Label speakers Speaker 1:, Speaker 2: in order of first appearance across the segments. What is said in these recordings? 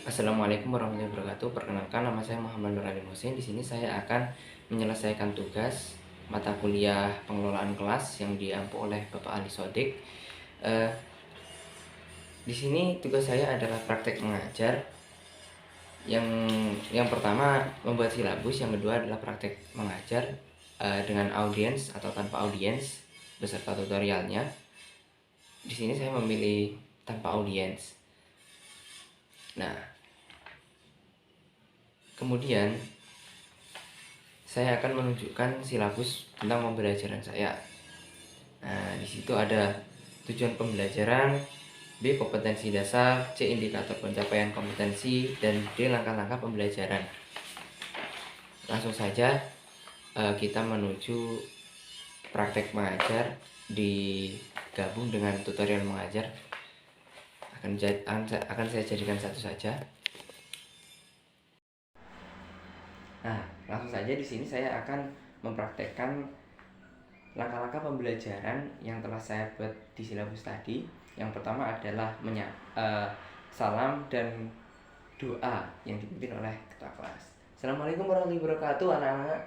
Speaker 1: Assalamualaikum warahmatullahi wabarakatuh. Perkenalkan, nama saya Muhammad Nur Ali Hussein. Di sini saya akan menyelesaikan tugas mata kuliah pengelolaan kelas yang diampu oleh Bapak Ali Sodik. Eh, di sini tugas saya adalah praktek mengajar. Yang pertama membuat silabus, yang kedua adalah praktek mengajar dengan audiens atau tanpa audiens beserta tutorialnya. Di sini saya memilih tanpa audiens. Nah, kemudian saya akan menunjukkan silabus tentang pembelajaran saya. Nah, di situ ada tujuan pembelajaran, B kompetensi dasar, C indikator pencapaian kompetensi, dan D langkah-langkah pembelajaran. Langsung saja kita menuju praktek mengajar digabung dengan tutorial mengajar. Akan saya jadikan satu saja. Nah, langsung saja di sini saya akan mempraktekkan langkah-langkah pembelajaran yang telah saya buat di silabus tadi. Yang pertama adalah salam dan doa yang dipimpin oleh ketua kelas. Assalamualaikum warahmatullahi wabarakatuh, anak-anak.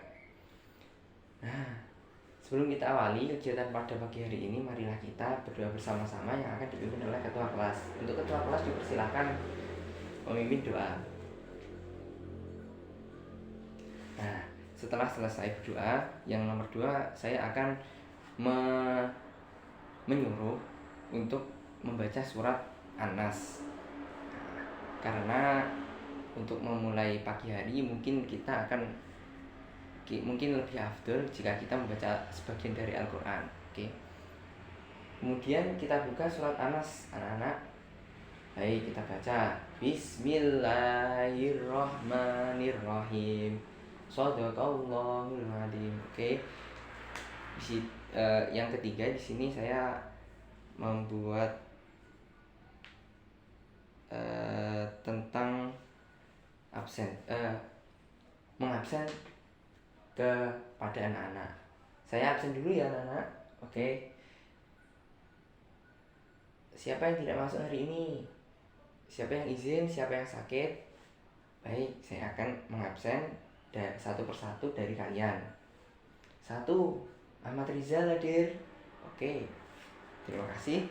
Speaker 1: Nah, sebelum kita awali kegiatan pada pagi hari ini, marilah kita berdoa bersama-sama yang akan dipimpin oleh ketua kelas. Untuk ketua kelas dipersilakan memimpin doa. Nah, setelah selesai berdoa, yang nomor 2 saya akan menyuruh untuk membaca surat An-Nas. Karena untuk memulai pagi hari mungkin lebih afdol jika kita membaca sebagian dari Al-Quran. Oke. Kemudian kita buka surat An-Nas, anak-anak. Baik, kita baca Bismillahirrahmanirrahim. Shadaqallahul adzim. Oke. Yang ketiga di sini saya membuat tentang mengabsen kepada anak-anak. Saya absen dulu ya, anak-anak. Oke. Siapa yang tidak masuk hari ini? Siapa yang izin? Siapa yang sakit? Baik, saya akan mengabsen satu persatu dari kalian. 1, Ahmad Rizal hadir. Oke, terima kasih.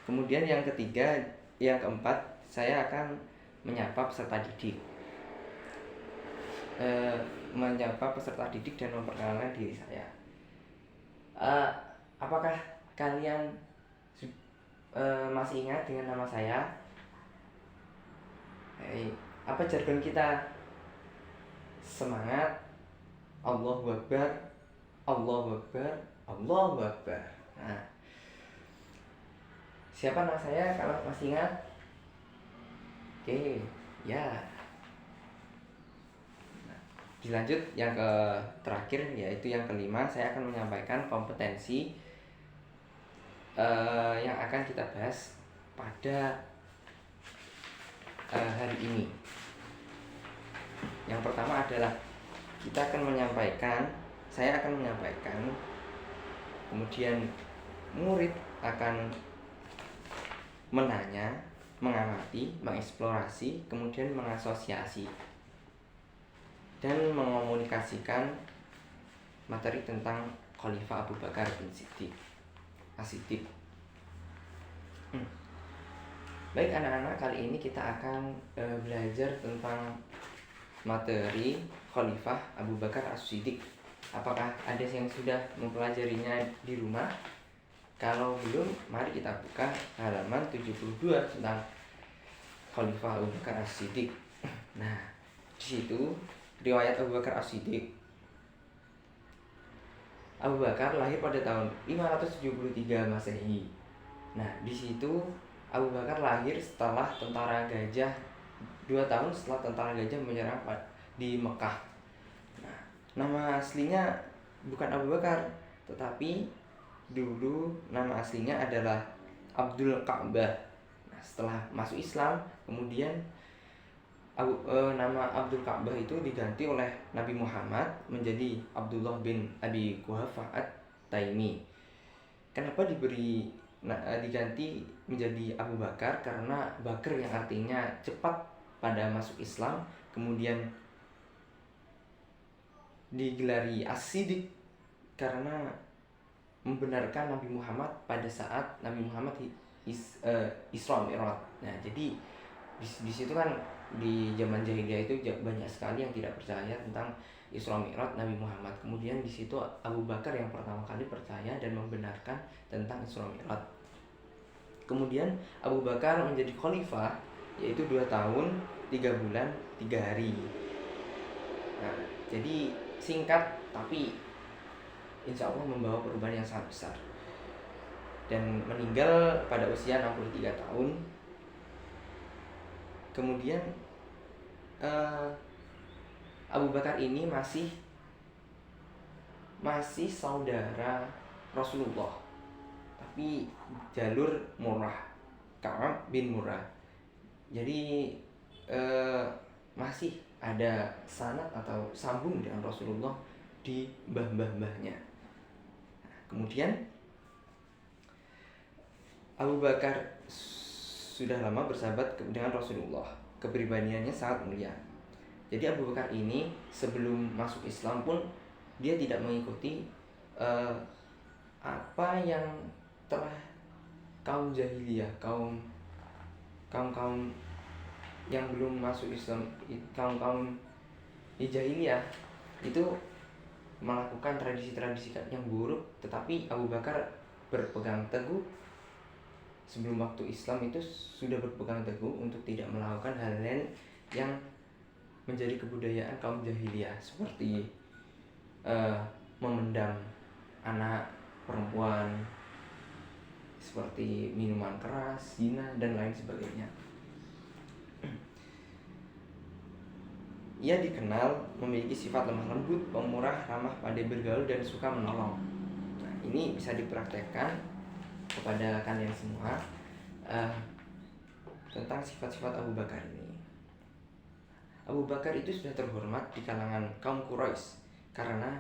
Speaker 1: Kemudian yang keempat, saya akan menyapa peserta didik. Menyapa peserta didik dan memperkenalkan diri saya. Apakah kalian masih ingat dengan nama saya? Apa jargon kita? Semangat, Allahu Akbar, Allahu Akbar, Allahu Akbar. Nah, siapa nama saya kalau masih ingat? Oke, ya. Dilanjut yang terakhir, yaitu yang kelima, saya akan menyampaikan kompetensi yang akan kita bahas pada hari ini. Yang pertama adalah saya akan menyampaikan, kemudian murid akan menanya, mengamati, mengeksplorasi, kemudian mengasosiasi dan mengomunikasikan materi tentang Khalifah Abu Bakar bin As-Siddiq. Baik anak-anak, kali ini kita akan belajar tentang materi Khalifah Abu Bakar As-Siddiq. Apakah ada yang sudah mempelajarinya di rumah? Kalau belum, mari kita buka halaman 72 tentang Khalifah Abu Bakar As-Siddiq. Nah, di situ riwayat Abu Bakar As-Siddiq. Abu Bakar lahir pada tahun 573 Masehi. Nah, di situ Abu Bakar lahir setelah tentara Gajah 2 tahun setelah tentara Gajah menyerang di Mekah. Nah, nama aslinya bukan Abu Bakar, tetapi dulu nama aslinya adalah Abdul Ka'bah. Nah, setelah masuk Islam, kemudian nama Abdul Ka'bah itu diganti oleh Nabi Muhammad menjadi Abdullah bin Abi Quhafah At-Taimi. Kenapa diganti menjadi Abu Bakar? Karena Bakar yang artinya cepat pada masuk Islam, kemudian digelari As-Siddiq karena membenarkan Nabi Muhammad pada saat Nabi Muhammad Isra Mi'raj. Nah, jadi di situ kan di zaman jahiliyah itu banyak sekali yang tidak percaya tentang Isra Mi'raj Nabi Muhammad. Kemudian di situ Abu Bakar yang pertama kali percaya dan membenarkan tentang Isra Mi'raj. Kemudian Abu Bakar menjadi khalifah, yaitu 2 tahun 3 bulan 3 hari. Nah, jadi singkat tapi insya Allah membawa perubahan yang sangat besar. Dan meninggal pada usia 63 tahun. Kemudian Abu Bakar ini masih saudara Rasulullah, tapi jalur Murrah, Ka'ab bin Murrah. Jadi masih ada sanad atau sambung dengan Rasulullah di mbah-mbahnya. Kemudian Abu Bakar sudah lama bersahabat dengan Rasulullah. Kepribadiannya sangat mulia. Jadi Abu Bakar ini sebelum masuk Islam pun dia tidak mengikuti apa yang telah kaum jahiliyah, kaum yang belum masuk Islam, kaum di jahiliyah itu melakukan tradisi-tradisi yang buruk. Tetapi Abu Bakar berpegang teguh sebelum waktu Islam itu sudah berpegang teguh untuk tidak melakukan hal-hal yang menjadi kebudayaan kaum jahiliyah, seperti memendam anak perempuan, seperti minuman keras, zina, dan lain sebagainya. Ia dikenal memiliki sifat lemah lembut, pemurah, ramah, pandai bergaul, dan suka menolong. Nah, ini bisa dipraktekkan kepada kalian semua tentang sifat-sifat Abu Bakar ini. Abu Bakar itu sudah terhormat di kalangan kaum Quraisy karena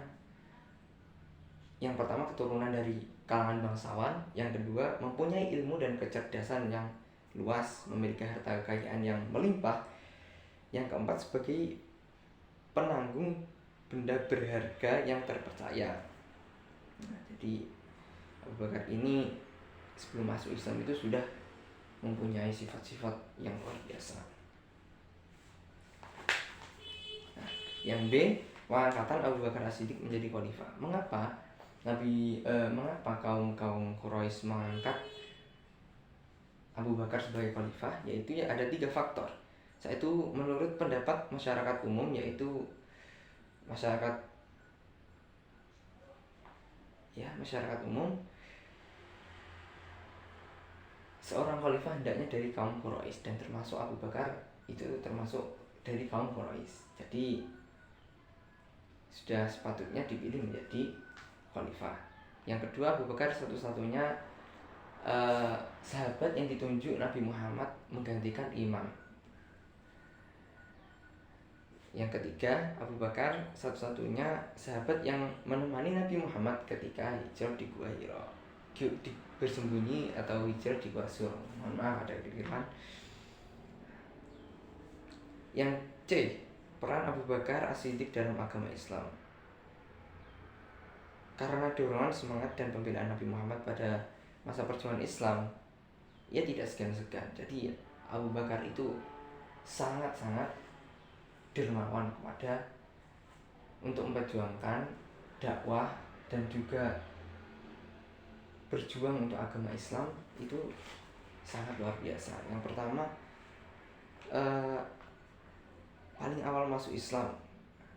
Speaker 1: yang pertama keturunan dari kalangan bangsawan, yang kedua mempunyai ilmu dan kecerdasan yang luas, memiliki harta kekayaan yang melimpah, yang keempat sebagai penanggung benda berharga yang terpercaya. Nah, jadi Abu Bakar ini sebelum masuk Islam itu sudah mempunyai sifat-sifat yang luar biasa. Nah, yang B, pengangkatan Abu Bakar As-Siddiq menjadi khalifah. Mengapa kaum Quraisy mengangkat Abu Bakar sebagai khalifah? Yaitu ada 3 faktor. Yaitu menurut pendapat masyarakat umum, yaitu masyarakat umum, seorang khalifah hendaknya dari kaum Quraisy, dan termasuk Abu Bakar itu termasuk dari kaum Quraisy. Jadi sudah sepatutnya dipilih menjadi khalifah. Yang kedua, Abu Bakar satu-satunya sahabat yang ditunjuk Nabi Muhammad menggantikan imam. Yang ketiga, Abu Bakar satu-satunya sahabat yang menemani Nabi Muhammad ketika hijrah di Gua Hira, bersembunyi atau hijrah di Gua Sur. Mohon maaf ada kekeliruan. Yang C, peran Abu Bakar As-Siddiq dalam agama Islam. Karena dorongan semangat dan pembelaan Nabi Muhammad pada masa perjuangan Islam, ia tidak segan-segan. Jadi Abu Bakar itu sangat-sangat dermawan untuk memperjuangkan dakwah dan juga berjuang untuk agama Islam, itu sangat luar biasa. Yang pertama, paling awal masuk Islam.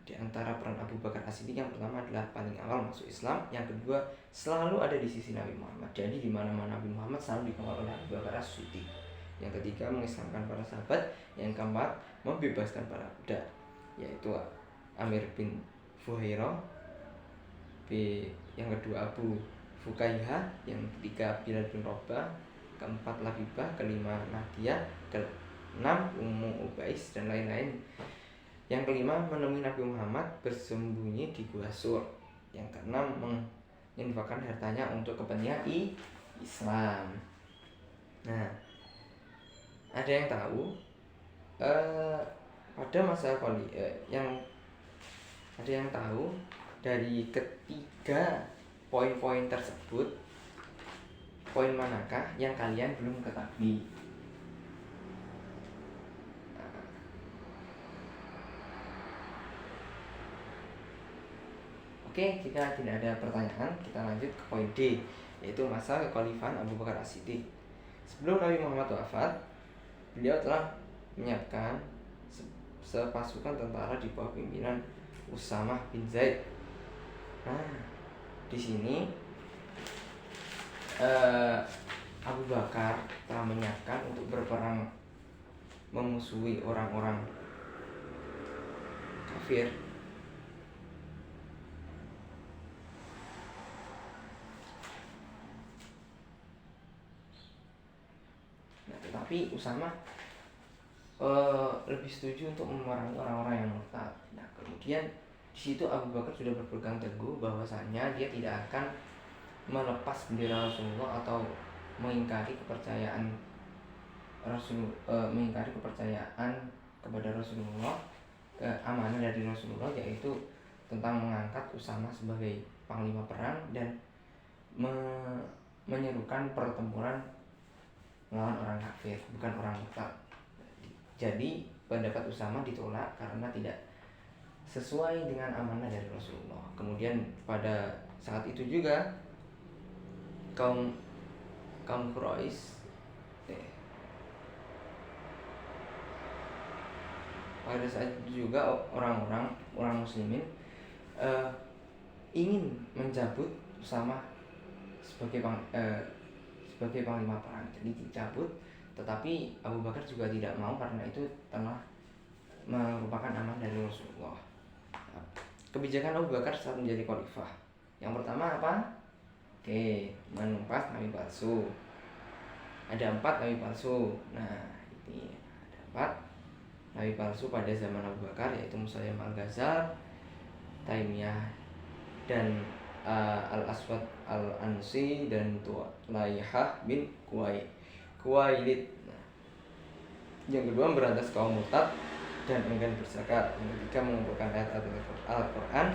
Speaker 1: Di antara peran Abu Bakar As-Siddiq, yang pertama adalah paling awal masuk Islam, yang kedua selalu ada di sisi Nabi Muhammad. Jadi di mana-mana Nabi Muhammad selalu dikawal oleh Abu Bakar As-Siddiq. Yang ketiga, mengislamkan para sahabat. Yang keempat, membebaskan para budak, yaitu Amir bin Fuhairah. Yang kedua Abu Fukaihah. Yang ketiga Bilal bin Rabah. Keempat Labibah. Kelima Nadia. Keenam Ummu Ubais dan lain-lain. Yang kelima, menemui Nabi Muhammad bersembunyi di Gua Sur. Yang keenam, menginfakkan hartanya untuk kepentingan Islam. Nah, ada yang tahu eh, pada masa yang ada yang tahu dari ketiga poin-poin tersebut, poin manakah yang kalian belum ketahui? Oke, jika tidak ada pertanyaan, kita lanjut ke poin D, yaitu masa kekhalifahan Abu Bakar As-Siddiq. Sebelum Nabi Muhammad wafat, beliau telah menyiapkan sepasukan tentara di bawah pimpinan Usamah bin Zaid. Nah, di sini Abu Bakar telah menyiapkan untuk berperang memusuhi orang-orang kafir. Nah, tetapi Usamah lebih setuju untuk memerangi orang-orang yang murtad. Nah, kemudian di situ Abu Bakar sudah berpegang teguh bahwasanya dia tidak akan melepas bendera Rasulullah atau mengingkari kepercayaan mengingkari kepercayaan kepada Rasulullah, amanah dari Rasulullah, yaitu tentang mengangkat Usamah sebagai panglima perang dan menyerukan pertempuran melawan orang kafir, bukan orang murtad. Jadi pendapat Usamah ditolak karena tidak sesuai dengan amanah dari Rasulullah. Kemudian pada saat itu juga kaum Quraisy pada saat itu juga orang muslimin ingin mencabut Usamah sebagai panglima perang. Jadi dicabut, tetapi Abu Bakar juga tidak mau karena itu telah merupakan amanah dari Rasulullah. Kebijakan Abu Bakar saat menjadi khalifah, yang pertama apa? Oke, menumpas nabi palsu. Ada 4 nabi palsu. Nah, ini ada 4 nabi palsu pada zaman Abu Bakar, yaitu Musailamah al-Ghazal, Taimiyah, dan Al-Aswad Al-Ansi, dan Laihah bin Kuwailid. Nah, yang kedua memberantas kaum murtad dan enggan berzakat. Yang ketiga mengumpulkan ayat-ayat Al-Quran.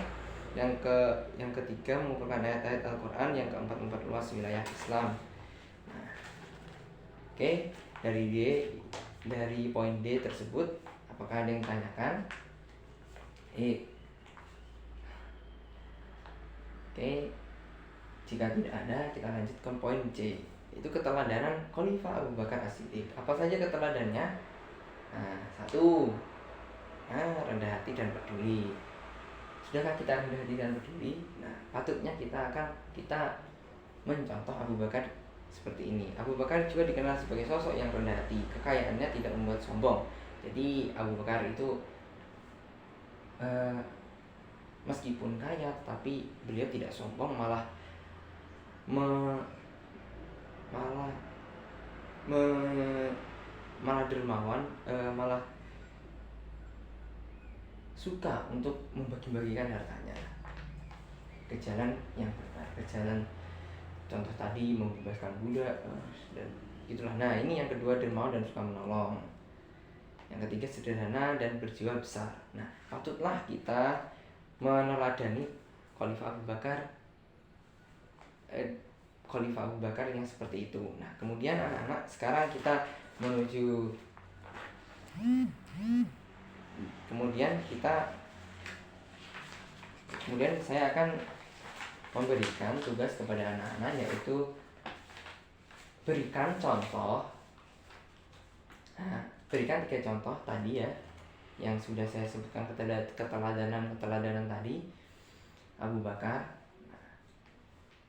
Speaker 1: Yang ketiga mengumpulkan ayat-ayat Al-Quran. Yang keempat memperluas wilayah Islam. Nah, oke, dari poin D tersebut, apakah ada yang tanyakan? Oke, jika tidak ada, kita lanjutkan poin C, itu keteladanan Khalifah Abu Bakar As-Siddiq. Apa saja keteladannya? Nah, 1, rendah hati dan peduli. Sudahkah kita rendah hati dan peduli? Nah, patutnya kita mencontoh Abu Bakar seperti ini. Abu Bakar juga dikenal sebagai sosok yang rendah hati. Kekayaannya tidak membuat sombong. Jadi Abu Bakar itu meskipun kaya, tapi beliau tidak sombong, malah dermawan, malah suka untuk membagi-bagikan hartanya ke jalan yang benar, ke jalan contoh tadi membebaskan budak dan itulah. Nah, ini yang kedua, dermawan dan suka menolong. Yang ketiga sederhana dan berjiwa besar. Nah, patutlah kita meneladani Khalifah Abu Bakar yang seperti itu. Nah, kemudian anak-anak, sekarang kita menuju kemudian saya akan memberikan tugas kepada anak-anak, yaitu berikan contoh. Berikan 3 contoh tadi ya, yang sudah saya sebutkan, keteladanan tadi Abu Bakar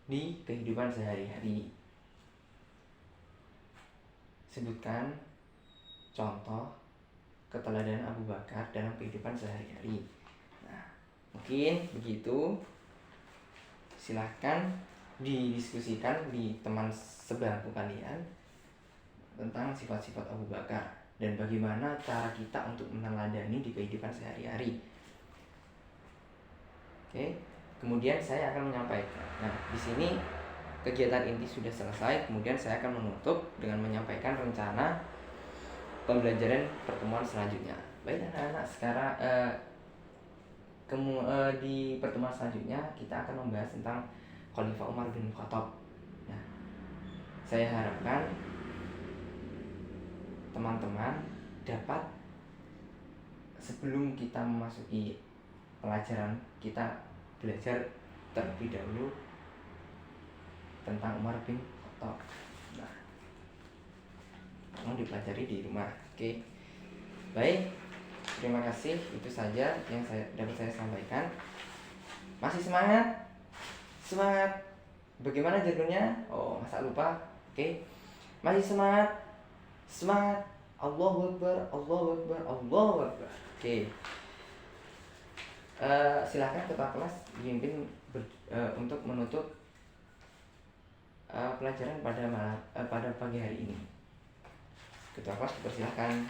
Speaker 1: di kehidupan sehari-hari. Sebutkan contoh keteladanan Abu Bakar dalam kehidupan sehari-hari. Nah, mungkin begitu. Silahkan didiskusikan di teman sebangku kalian tentang sifat-sifat Abu Bakar dan bagaimana cara kita untuk meneladani di kehidupan sehari-hari. Oke, kemudian saya akan menyampaikan. Nah, di sini kegiatan inti sudah selesai. Kemudian saya akan menutup dengan menyampaikan rencana pembelajaran pertemuan selanjutnya. Baik anak-anak, sekarang di pertemuan selanjutnya kita akan membahas tentang Khalifah Umar bin Khattab. Nah, saya harapkan teman-teman dapat, sebelum kita memasuki pelajaran, kita belajar terlebih dahulu tentang Umar bin Khattab. Nah, mau dipelajari di rumah. Oke. Baik, terima kasih. Itu saja yang dapat saya sampaikan. Masih semangat? Semangat. Bagaimana jadwalnya? Oh, masa lupa? Oke. Masih semangat? Semangat. Allahu Akbar, Allahu Akbar, Allahu Akbar. Oke. Silakan ketua kelas dipimpin untuk menutup pelajaran pada pagi hari ini. Ketua kelas dipersilakan.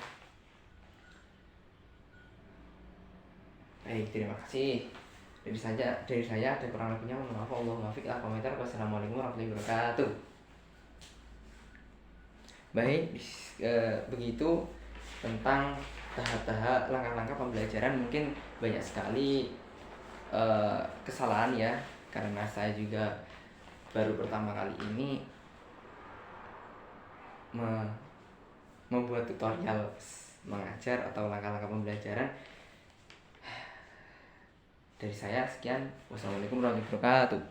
Speaker 1: Baik, terima kasih. Dari saya ada kurang lebihnya, mohon maaf. Allahumma muwaffiq. Komentar. Wassalamualaikum warahmatullahi wabarakatuh. Baik, begitu tentang tahap-tahap langkah-langkah pembelajaran. Mungkin banyak sekali kesalahan ya, karena saya juga baru pertama kali ini membuat tutorial mengajar atau langkah-langkah pembelajaran. Dari saya sekian. Wassalamualaikum warahmatullahi wabarakatuh.